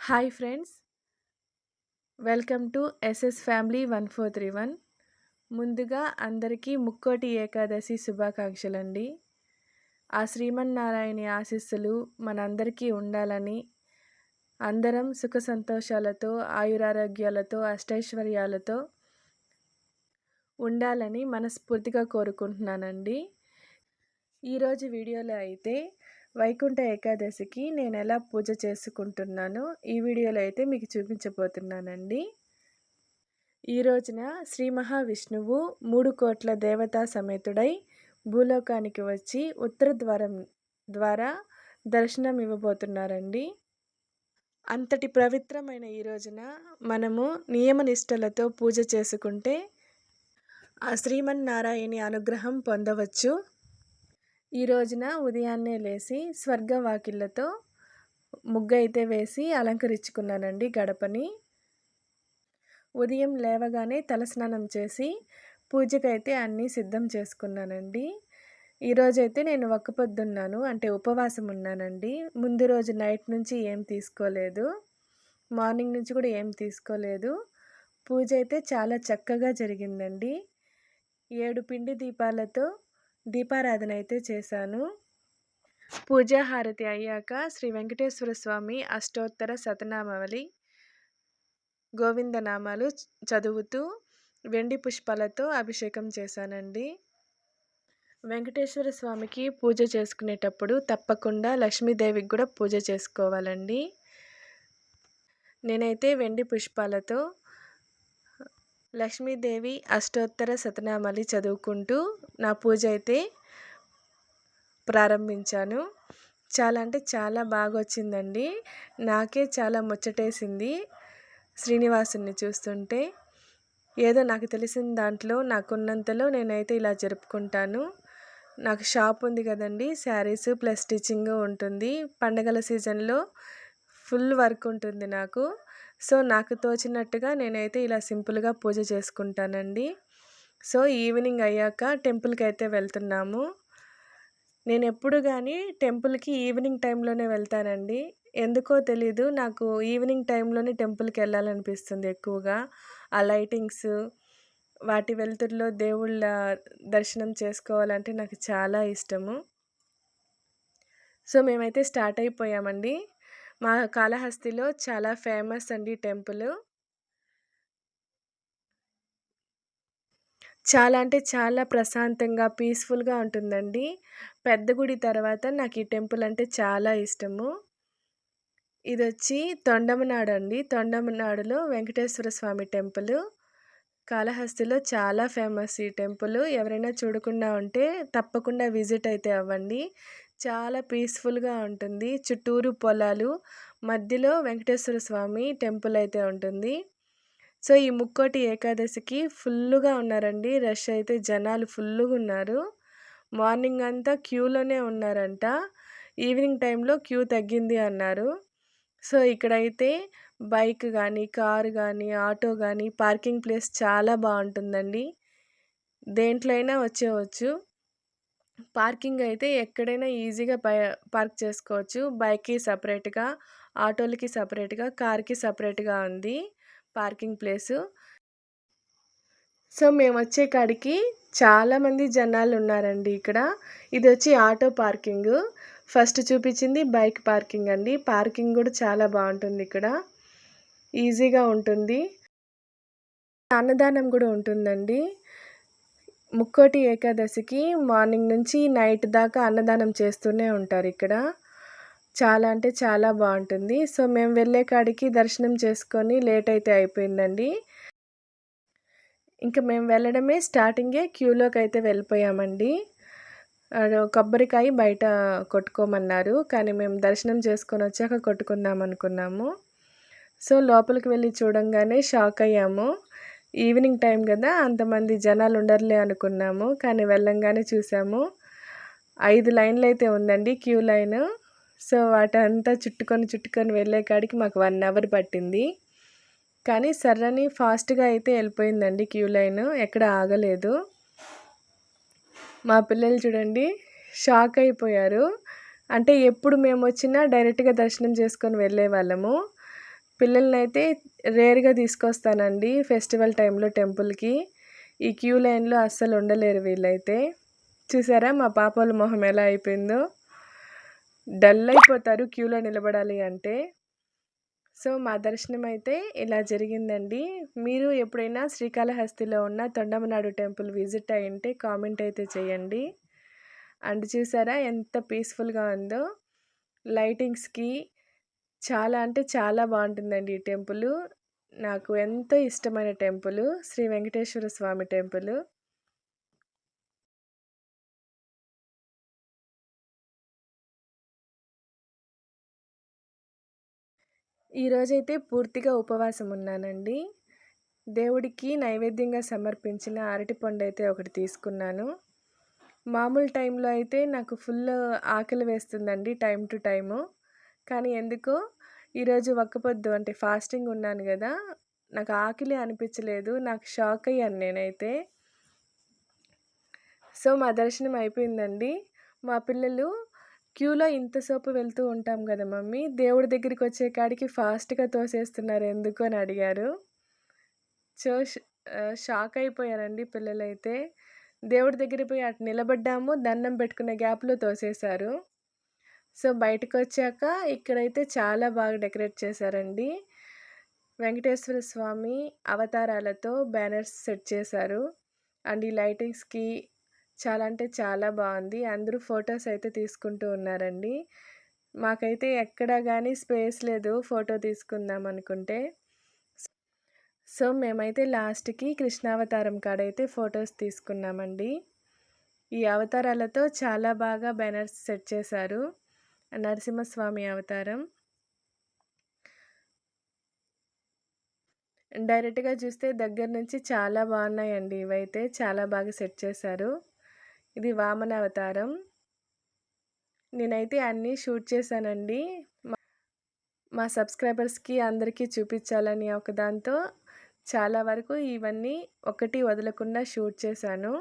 Hi friends, welcome to SS family 1431. ముందుగా అందరికీ ముక్కోటి ఏకాదశి శుభాకాంక్షలండి. ఆ శ్రీమన్నారాయణి ఆశీస్సులు మనందరికీ ఉండాలని, అందరం సుఖ సంతోషాలతో, ఆయురారోగ్యాలతో, అష్టైశ్వర్యాలతో ఉండాలని మనస్ఫూర్తిగా కోరుకుంటున్నానండి. ఈరోజు వీడియోలో అయితే వైకుంఠ ఏకాదశికి నేను ఎలా పూజ చేసుకుంటున్నానో ఈ వీడియోలో అయితే మీకు చూపించబోతున్నానండి. ఈ రోజున శ్రీ మహావిష్ణువు 3 కోట్ల దేవతా సమేతుడై భూలోకానికి వచ్చి ఉత్తర ద్వారం ద్వారా దర్శనం ఇవ్వబోతున్నారండి. అంతటి పవిత్రమైన ఈ రోజున మనము నియమనిష్టలతో పూజ చేసుకుంటే ఆ శ్రీమన్నారాయణి అనుగ్రహం పొందవచ్చు. ఈ రోజున ఉదయాన్నే లేచి స్వర్గవాకిళ్ళతో ముగ్గు అయితే వేసి అలంకరించుకున్నానండి గడపని. ఉదయం లేవగానే తలస్నానం చేసి పూజకైతే అన్నీ సిద్ధం చేసుకున్నానండి. ఈరోజైతే నేను ఒక్కపొద్దున్నాను, అంటే ఉపవాసం ఉన్నానండి. ముందు రోజు నైట్ నుంచి ఏం తీసుకోలేదు, మార్నింగ్ నుంచి కూడా ఏం తీసుకోలేదు. పూజ అయితే చాలా చక్కగా జరిగిందండి. 7 పిండి దీపాలతో దీపారాధన అయితే చేశాను. పూజాహారతి అయ్యాక శ్రీ వెంకటేశ్వర స్వామి అష్టోత్తర శతనామావళి గోవిందనామాలు చదువుతూ వెండి పుష్పాలతో అభిషేకం చేశానండి. వెంకటేశ్వర స్వామికి పూజ చేసుకునేటప్పుడు తప్పకుండా లక్ష్మీదేవికి కూడా పూజ చేసుకోవాలండి. నేనైతే వెండి పుష్పాలతో లక్ష్మీదేవి అష్టోత్తర శతనామావళి చదువుకుంటూ నా పూజ అయితే ప్రారంభించాను. చాలా అంటే చాలా బాగా వచ్చిందండి. నాకే చాలా ముచ్చటేసింది శ్రీనివాసుని చూస్తుంటే. ఏదో నాకు తెలిసిన దాంట్లో నాకున్నంతలో నేనైతే ఇలా జరుపుకుంటాను. నాకు షాప్ ఉంది కదండి, శారీస్ ప్లస్ స్టిచ్చింగ్ ఉంటుంది. పండగల సీజన్లో ఫుల్ వర్క్ ఉంటుంది నాకు. సో నాకు తోచినట్టుగా నేనైతే ఇలా సింపుల్గా పూజ చేసుకుంటానండి. సో ఈవినింగ్ అయ్యాక టెంపుల్కి అయితే వెళ్తున్నాము. నేను ఎప్పుడు కానీ టెంపుల్కి ఈవినింగ్ టైంలోనే వెళ్తానండి. ఎందుకో తెలీదు, నాకు ఈవినింగ్ టైంలోనే టెంపుల్కి వెళ్ళాలనిపిస్తుంది ఎక్కువగా. ఆ లైటింగ్స్, వాటి వెలుతురులో దేవుళ్ళ దర్శనం చేసుకోవాలంటే నాకు చాలా ఇష్టము. సో మేమైతే స్టార్ట్ అయిపోయామండి. మా కాళహస్తిలో చాలా ఫేమస్ అండి టెంపుల్. చాలా అంటే చాలా ప్రశాంతంగా పీస్ఫుల్గా ఉంటుందండి. పెద్ద గుడి తర్వాత నాకు ఈ టెంపుల్ అంటే చాలా ఇష్టము. ఇదొచ్చి తొండమనాడు అండి. తొండమనాడులో వెంకటేశ్వర స్వామి టెంపుల్. కాళహస్తిలో చాలా ఫేమస్ ఈ టెంపుల్. ఎవరైనా చూడకుండా ఉంటే తప్పకుండా విజిట్ అయితే అవ్వండి. చాలా పీస్ఫుల్గా ఉంటుంది. చుట్టూరు పొలాలు, మధ్యలో వెంకటేశ్వర స్వామి టెంపుల్ అయితే ఉంటుంది. సో ఈ ముక్కోటి ఏకాదశికి ఫుల్లుగా ఉన్నారండి. రష్ అయితే జనాలు ఫుల్లుగా ఉన్నారు. మార్నింగ్ అంతా క్యూలోనే ఉన్నారంట. ఈవినింగ్ టైంలో క్యూ తగ్గింది అన్నారు. సో ఇక్కడైతే బైక్ కానీ, కారు కానీ, ఆటో కానీ పార్కింగ్ ప్లేస్ చాలా బాగుంటుందండి. దేంట్లో అయినా వచ్చేవచ్చు. పార్కింగ్ అయితే ఎక్కడైనా ఈజీగా పార్క్ చేసుకోవచ్చు. బైక్కి సపరేట్గా, ఆటోలకి సపరేట్గా, కార్కి సపరేట్గా ఉంది పార్కింగ్ ప్లేసు. సో మేము వచ్చే కాడికి చాలామంది జనాలు ఉన్నారండి ఇక్కడ. ఇది వచ్చి ఆటో పార్కింగ్. ఫస్ట్ చూపించింది బైక్ పార్కింగ్ అండి. పార్కింగ్ కూడా చాలా బాగుంటుంది ఇక్కడ, ఈజీగా ఉంటుంది. అన్నదానం కూడా ఉంటుందండి. ముక్కోటి ఏకాదశికి మార్నింగ్ నుంచి నైట్ దాకా అన్నదానం చేస్తూనే ఉంటారు ఇక్కడ. చాలా అంటే చాలా బాగుంటుంది. సో మేము వెళ్ళే కాడికి దర్శనం చేసుకొని లేట్ అయితే అయిపోయిందండి. ఇంకా మేము వెళ్ళడమే స్టార్టింగే క్యూలోకి అయితే వెళ్ళిపోయామండి. కొబ్బరికాయ బయట కొట్టుకోమన్నారు, కానీ మేము దర్శనం చేసుకొని వచ్చాక కొట్టుకుందాం అనుకున్నాము. సో లోపలికి వెళ్ళి చూడంగానే షాక్ అయ్యాము. ఈవినింగ్ టైం కదా, అంతమంది జనాలు ఉండరులే అనుకున్నాము, కానీ వెళ్ళంగానే చూసాము 5 లైన్లు అయితే ఉందండి, క్యూ లైన్. సో వాటంతా చుట్టుకొని వెళ్ళే కాడికి మాకు 1 అవర్ పట్టింది. కానీ సర్రని ఫాస్ట్గా అయితే వెళ్ళిపోయిందండి క్యూ లైన్, ఎక్కడ ఆగలేదు. మా పిల్లలు చూడండి షాక్ అయిపోయారు. అంటే ఎప్పుడు మేము వచ్చినా డైరెక్ట్గా దర్శనం చేసుకొని వెళ్ళే వాళ్ళము. పిల్లలనైతే రేర్‌గా తీసుకొస్తానండి ఫెస్టివల్ టైంలో టెంపుల్‌కి. ఈ క్యూ లైన్‌లో అస్సలు ఉండలేరు వీళ్ళైతే. చూసారా మా పాపోళ్ళ మొహం ఎలా అయిపోయిందో? డల్ అయిపోతారు క్యూలో నిలబడాలి అంటే. సో, మా దర్శనమైతే ఇలా జరిగిందండి. మీరు ఎప్పుడైనా శ్రీకాళహస్తిలో ఉన్న తొండమనాడు టెంపుల్ విజిట్ అయ్యుంటే కామెంట్ అయితే చేయండి. అండ్ చూసారా ఎంత పీస్‌ఫుల్‌గా ఉందో? లైటింగ్స్‌కి చాలా అంటే చాలా బావుంటుందండి ఈ టెంపులు. నాకు ఎంతో ఇష్టమైన టెంపులు. శ్రీ వెంకటేశ్వర స్వామి టెంపులు. ఈరోజైతే పూర్తిగా ఉపవాసం ఉన్నానండి. దేవుడికి నైవేద్యంగా సమర్పించిన అరటిపండయితే ఒకటి తీసుకున్నాను. మామూలు టైంలో అయితే నాకు ఫుల్లు ఆకలి వేస్తుందండి టైమ్ టు టైము. కానీ ఎందుకో ఈరోజు ఒక్కపొద్దు అంటే ఫాస్టింగ్ ఉన్నాను గదా! నాకు ఆకలి అనిపించలేదు. నాకు షాక్ అయ్యాను నేనైతే. సో, మా దర్శనం అయిపోయిందండి. మా పిల్లలు క్యూలో ఇంతసేపు వెళ్తూ ఉంటాం గదా మమ్మీ! దేవుడి దగ్గరికొచ్చే కాడికి ఫాస్ట్‌గా తోసేస్తున్నారు ఎందుకు అని అడిగారు. సో, షాక్ అయిపోయారండి పిల్లలైతే. దేవుడి దగ్గరికి పోయి అటు నిలబడ్డాము, దండం పెట్టుకునే గ్యాప్‌లో తోసేశారు. సో, బయటకొచ్చాక ఇక్కడైతే చాలా బాగా డెకరేట్ చేశారండి. వెంకటేశ్వర స్వామి అవతారాలతో బ్యానర్స్ సెట్ చేశారు. అండ్ ఈ లైటింగ్స్‌కి చాలా అంటే చాలా బావుంది. అందరూ ఫోటోస్ అయితే తీసుకుంటూ ఉన్నారండి. మాకైతే ఎక్కడా గాని స్పేస్ లేదు ఫోటో తీసుకుందాం అనుకుంటే. సో, మేమైతే లాస్ట్‌కి కృష్ణావతారం కాడైతే ఫోటోస్ తీసుకున్నామండి. ఈ అవతారాలతో చాలా బాగా బ్యానర్స్ సెట్ చేశారు. నరసింహస్వామి అవతారం. డైరెక్ట్‌గా చూస్తే దగ్గర నుంచి చాలా బావున్నాయండి ఇవైతే. చాలా బాగా సెట్ చేశారు. ఇది వామన అవతారం. నేనైతే అన్నీ షూట్ చేశానండి. మా సబ్‌స్క్రైబర్స్‌కి అందరికీ చూపిచ్చాలని ఒక దాంతో చాలా వరకు ఇవన్నీ ఒకటి వదలకుండా షూట్ చేశాను.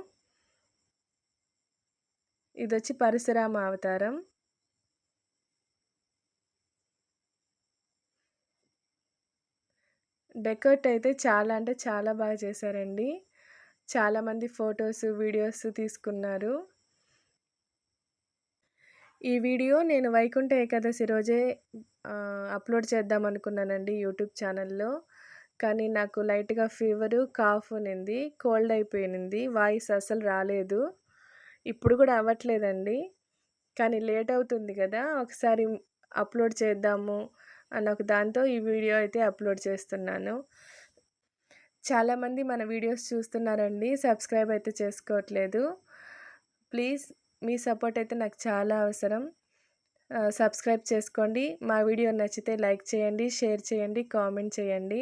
ఇదొచ్చి పరశురామ అవతారం. డెకరేట్ అయితే చాలా అంటే చాలా బాగా చేశారండి. చాలామంది ఫోటోస్, వీడియోస్ తీసుకున్నారు. ఈ వీడియో నేను వైకుంఠ ఏకాదశి రోజే అప్‌లోడ్ చేద్దామనుకున్నానండి యూట్యూబ్ ఛానల్‌లో. కానీ నాకు లైట్‌గా ఫీవరు, కాఫ్ ఉన్నింది. కోల్డ్ అయిపోయినింది. వాయిస్ అస్సలు రాలేదు. ఇప్పుడు గూడా అవ్వట్లేదండి. కానీ లేట్ అవుతుంది గదా! ఒకసారి అప్‌లోడ్ చేద్దాము అన్న ఒక దాంతో ఈ వీడియో అయితే అప్‌లోడ్ చేస్తున్నాను. చాలామంది మన వీడియోస్ చూస్తున్నారండి. సబ్స్క్రైబ్ అయితే చేసుకోవట్లేదు. ప్లీజ్ మీ సపోర్ట్ అయితే నాకు చాలా అవసరం. సబ్స్క్రైబ్ చేసుకోండి. మా వీడియో నచ్చితే లైక్ చేయండి, షేర్ చేయండి, కామెంట్ చేయండి.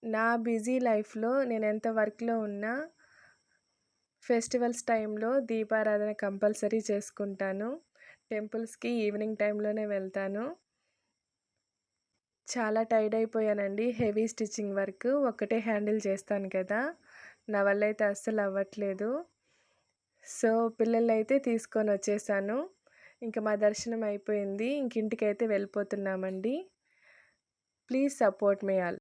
నా బిజీ లైఫ్‌లో నేనెంత వర్క్‌లో ఉన్నా ఫెస్టివల్స్ టైంలో దీపారాధన కంపల్సరీ చేసుకుంటాను. టెంపుల్స్‌కి ఈవినింగ్ టైంలోనే వెళ్తాను. చాలా టైర్డ్ అయిపోయానండి. హెవీ స్టిచ్చింగ్ వర్క్ ఒక్కటే హ్యాండిల్ చేస్తాను కదా! నా వల్ల అయితే అస్సలు అవ్వట్లేదు. సో, పిల్లలనైతే తీసుకొనొచ్చేసాను. ఇంక మా దర్శనం అయిపోయింది. ఇంక ఇంటికైతే వెళ్ళిపోతున్నామండి. Please support me all.